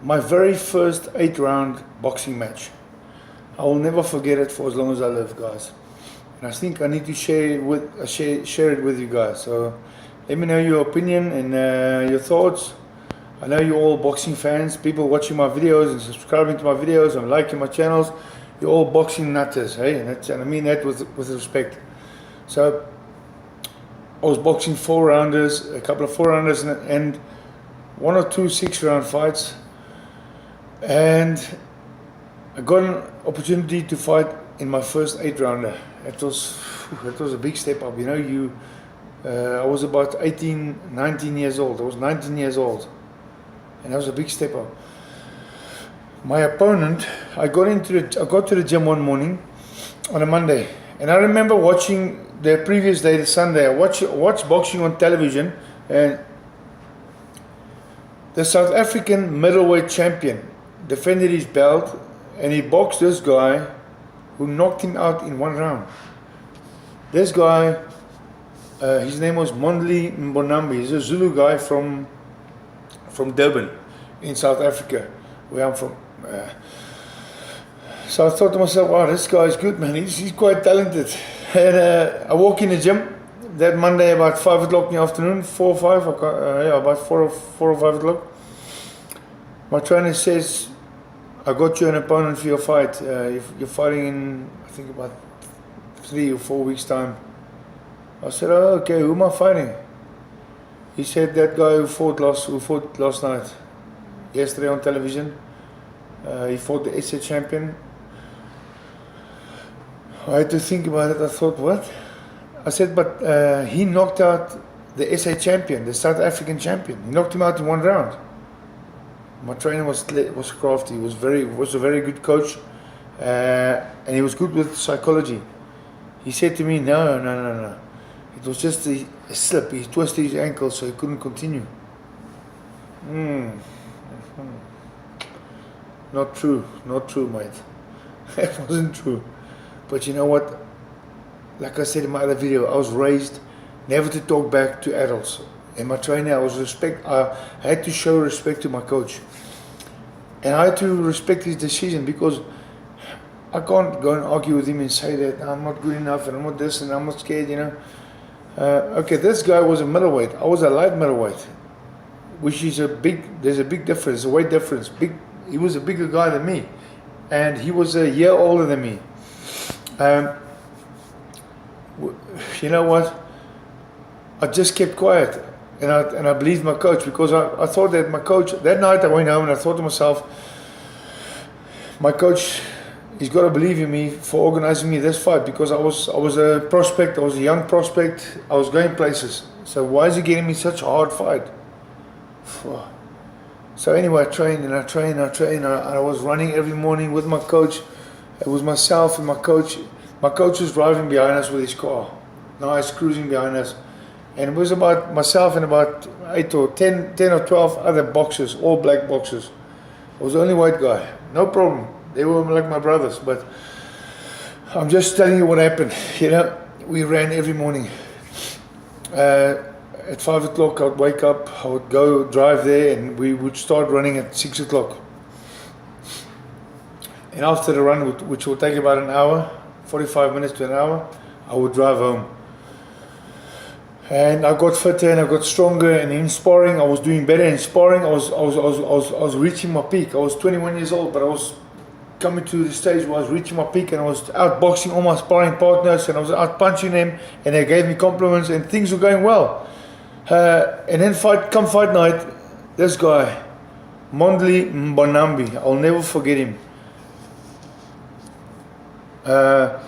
my very first 8-round boxing match. I will never forget it for as long as I live, guys. And I think I need to share it with you guys. So let me know your opinion and your thoughts. I know you're all boxing fans, people watching my videos and subscribing to my videos and liking my channels. You're all boxing nutters, hey? And I mean that with respect. So I was boxing 4-rounders, a couple of 4-rounders and 1 or 2 6-round fights. And I got an opportunity to fight in my first 8-rounder. It was a big step up. You know, I was about 18, 19 years old. I was 19 years old. And that was a big step up. My opponent, I got to the gym one morning on a Monday. And I remember watching the previous day, the Sunday, I watched boxing on television, and the South African middleweight champion defended his belt, and he boxed this guy who knocked him out in 1 round. This guy, his name was Mondli Mbonambi. He's a Zulu guy from Durban in South Africa, where I'm from. So I thought to myself, wow, this guy's good, man. He's quite talented. And I walk in the gym that Monday about 5 o'clock in the afternoon, 4 or 5, about 4 or 5 o'clock. My trainer says, I got you an opponent for your fight. You're fighting in, I think, about 3 or 4 weeks' time. I said, oh, okay, who am I fighting? He said, that guy who fought last night, yesterday on television. He fought the SA champion. I had to think about it. I thought, what? I said, but he knocked out the SA champion, the South African champion. He knocked him out in 1 round. My trainer was crafty. He was a very good coach, and he was good with psychology. He said to me, no. It was just a slip. He twisted his ankle, so he couldn't continue. Not true, mate. It wasn't true. But you know what? Like I said in my other video, I was raised never to talk back to adults. And my trainer, I had to show respect to my coach. And I had to respect his decision, because I can't go and argue with him and say that I'm not good enough and I'm not this and I'm not scared, you know. Okay, this guy was a middleweight. I was a light middleweight, which is there's a big difference, a weight difference. He was a bigger guy than me, and he was a year older than me. You know what? I just kept quiet, and I believed my coach, because I thought that my coach, that night I went home and I thought to myself, my coach, he's got to believe in me for organizing me this fight, because I was a prospect, I was a young prospect, I was going places. So why is he getting me such a hard fight? So anyway, I trained and I trained. I was running every morning with my coach. It was myself and my coach. My coach was driving behind us with his car. Nice, cruising behind us. And it was about myself and about 10 or 12 other boxers, all black boxers. I was the only white guy. No problem. They were like my brothers. But I'm just telling you what happened. You know, we ran every morning. At 5 o'clock, I'd wake up, I would go drive there, and we would start running at 6 o'clock. And after the run, which will take about an hour, 45 minutes to an hour, I would drive home. And I got fitter and I got stronger, and in sparring, I was doing better. In sparring, I was reaching my peak. I was 21 years old, but I was coming to the stage where I was reaching my peak, and I was outboxing all my sparring partners, and I was out punching them, and they gave me compliments, and things were going well. And then come fight night, this guy, Mondli Mbonambi, I'll never forget him. Well,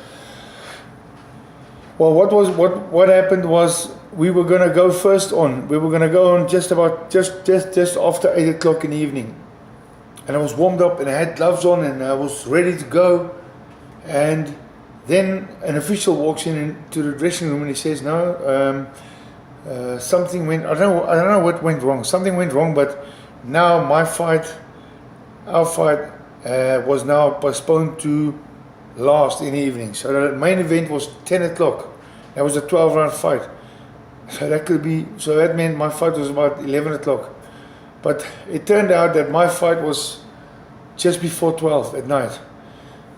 what happened was, we were gonna go first on. We were gonna go on just after 8 o'clock in the evening, and I was warmed up and I had gloves on and I was ready to go. And then an official walks into the dressing room and he says, "No, something went. I don't know what went wrong. Something went wrong, but now our fight, was now postponed to last in the evening. So the main event was 10 o'clock. That was a 12-round fight. So that meant my fight was about 11 o'clock. But it turned out that my fight was just before 12 at night.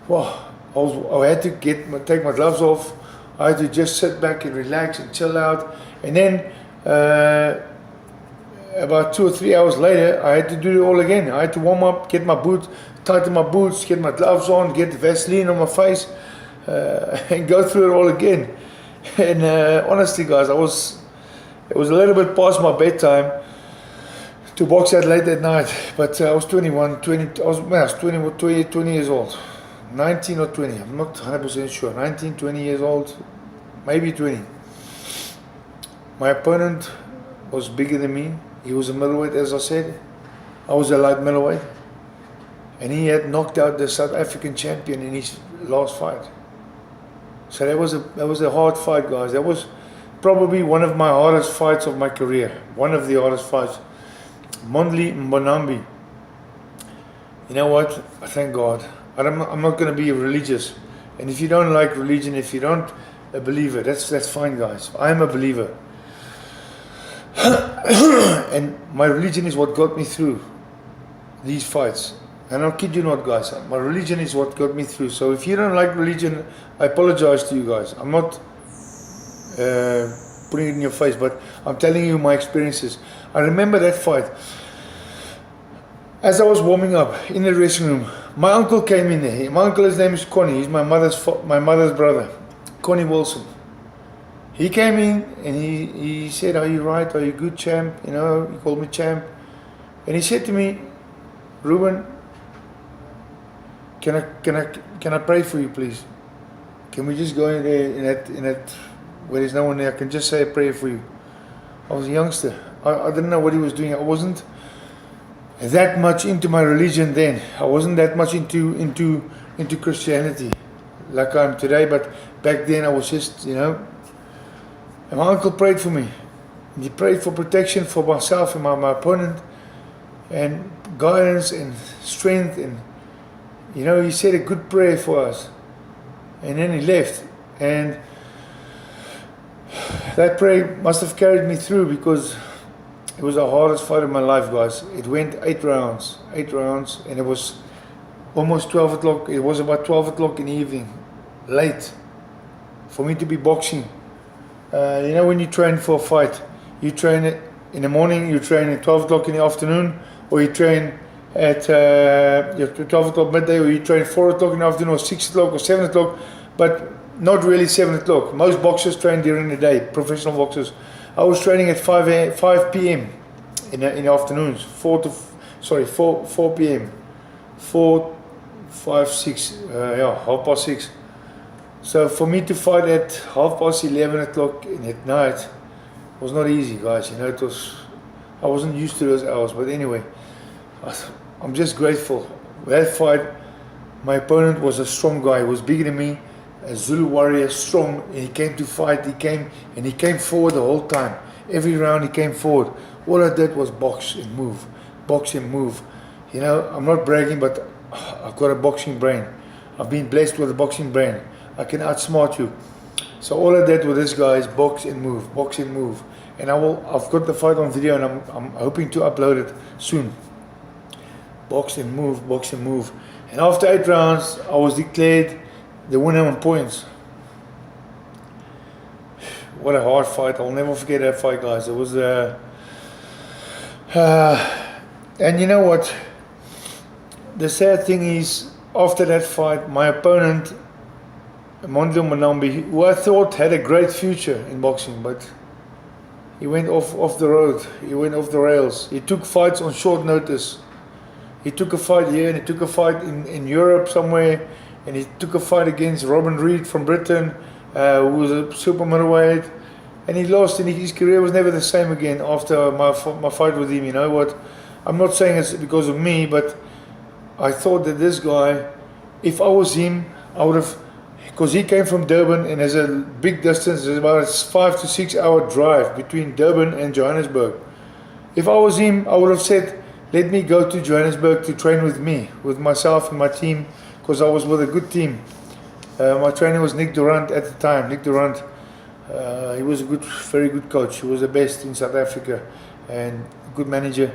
Wow, I had to take my gloves off. I had to just sit back and relax and chill out. And then about 2 or 3 hours later, I had to do it all again. I had to warm up, get my boots, tighten my boots, get my gloves on, get Vaseline on my face, and go through it all again. And honestly, guys, it was a little bit past my bedtime to box that late at night. But I was 20 years old. 19 or 20, I'm not 100% sure. 19, 20 years old, maybe 20. My opponent was bigger than me. He was a middleweight, as I said. I was a light middleweight. And he had knocked out the South African champion in his last fight. So that was a hard fight, guys. That was probably one of my hardest fights of my career. One of the hardest fights. Mondli Mbonambi. You know what? I thank God. I'm not going to be religious. And if you don't like religion, if you don't a believer, that's fine, guys. I am a believer. And my religion is what got me through these fights. And I'll kid you not, guys. My religion is what got me through. So if you don't like religion, I apologize to you guys. I'm not putting it in your face, but I'm telling you my experiences. I remember that fight. As I was warming up in the dressing room, my uncle came in there. My uncle, his name is Connie. He's my mother's brother, Connie Wilson. He came in and he said, "Are you right? Are you good, champ?" You know, he called me champ. And he said to me, "Ruben, can I pray for you, please? Can we just go in there in that where there's no one there? I can just say a prayer for you." I was a youngster. I didn't know what he was doing. I wasn't that much into my religion then. I wasn't that much into Christianity like I am today. But back then I was just, you know. And my uncle prayed for me. And he prayed for protection for myself and my opponent, and guidance and strength, and you know, he said a good prayer for us. And then he left. And that prayer must have carried me through, because it was the hardest fight of my life, guys. It went 8 rounds, and it was almost 12 o'clock. It was about 12 o'clock in the evening, late, for me to be boxing. You know, when you train for a fight, you train it in the morning, you train at 12 o'clock in the afternoon, or you train at 12 o'clock midday, or you train 4 o'clock in the afternoon, or 6 o'clock, or 7 o'clock, but not really 7 o'clock. Most boxers train during the day, professional boxers. I was training at 5 p.m. in the afternoons, 4 p.m. 4, 5, 6, half past 6. So for me to fight at half past 11 o'clock at night was not easy, guys. You know, I wasn't used to those hours. But anyway, I'm just grateful. That fight, my opponent was a strong guy. He was bigger than me, a Zulu warrior, strong. And he came to fight. He came forward the whole time. Every round he came forward. All I did was box and move, box and move. You know, I'm not bragging, but I've got a boxing brain. I've been blessed with a boxing brain. I can outsmart you. So all I did with this guy is box and move, box and move. And I've got the fight on video, and I'm hoping to upload it soon. Box and move, box and move. And after 8 rounds, I was declared the winner on points. What a hard fight. I'll never forget that fight, guys. It was and you know what? The sad thing is, after that fight, my opponent, Mondli Mbonambi, who I thought had a great future in boxing, but he went off the road. He went off the rails. He took fights on short notice. He took a fight here, and he took a fight in Europe somewhere, and he took a fight against Robin Reed from Britain, who was a super middleweight, and he lost, and his career was never the same again after my fight with him. You know what? I'm not saying it's because of me, but I thought that this guy, if I was him, I would have, because he came from Durban, and there's a big distance. There's about a 5 to 6 hour drive between Durban and Johannesburg. If I was him, I would have said, let me go to Johannesburg to train with me, with myself and my team, because I was with a good team. My trainer was Nick Durant at the time. Nick Durant, he was a very good coach. He was the best in South Africa, and good manager.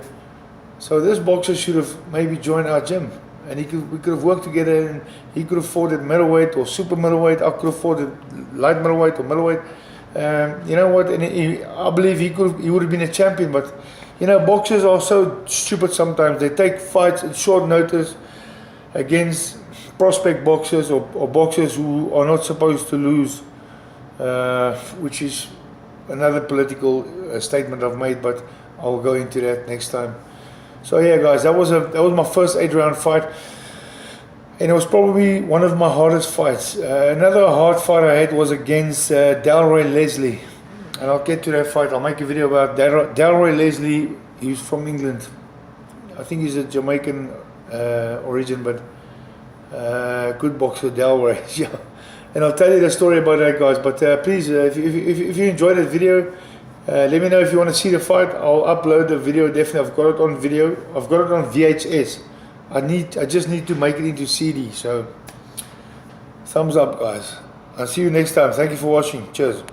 So this boxer should have maybe joined our gym, and we could have worked together, and he could have fought at middleweight or super middleweight. I could have fought at light middleweight or middleweight. You know what? And I believe he would have been a champion. But you know, boxers are so stupid sometimes. They take fights at short notice against prospect boxers or boxers who are not supposed to lose, which is another political statement I've made, but I'll go into that next time. So yeah, guys, that was my first 8-round fight, and it was probably one of my hardest fights. Another hard fight I had was against Delroy Leslie, and I'll get to that fight. I'll make a video about Delroy Leslie. He's from England. I think he's a Jamaican origin, but good boxer, Delroy. Yeah. And I'll tell you the story about that, guys. But please, if you enjoyed that video, let me know if you want to see the fight. I'll upload the video. Definitely, I've got it on video. I've got it on VHS. I just need to make it into CD. So, thumbs up, guys. I'll see you next time. Thank you for watching. Cheers.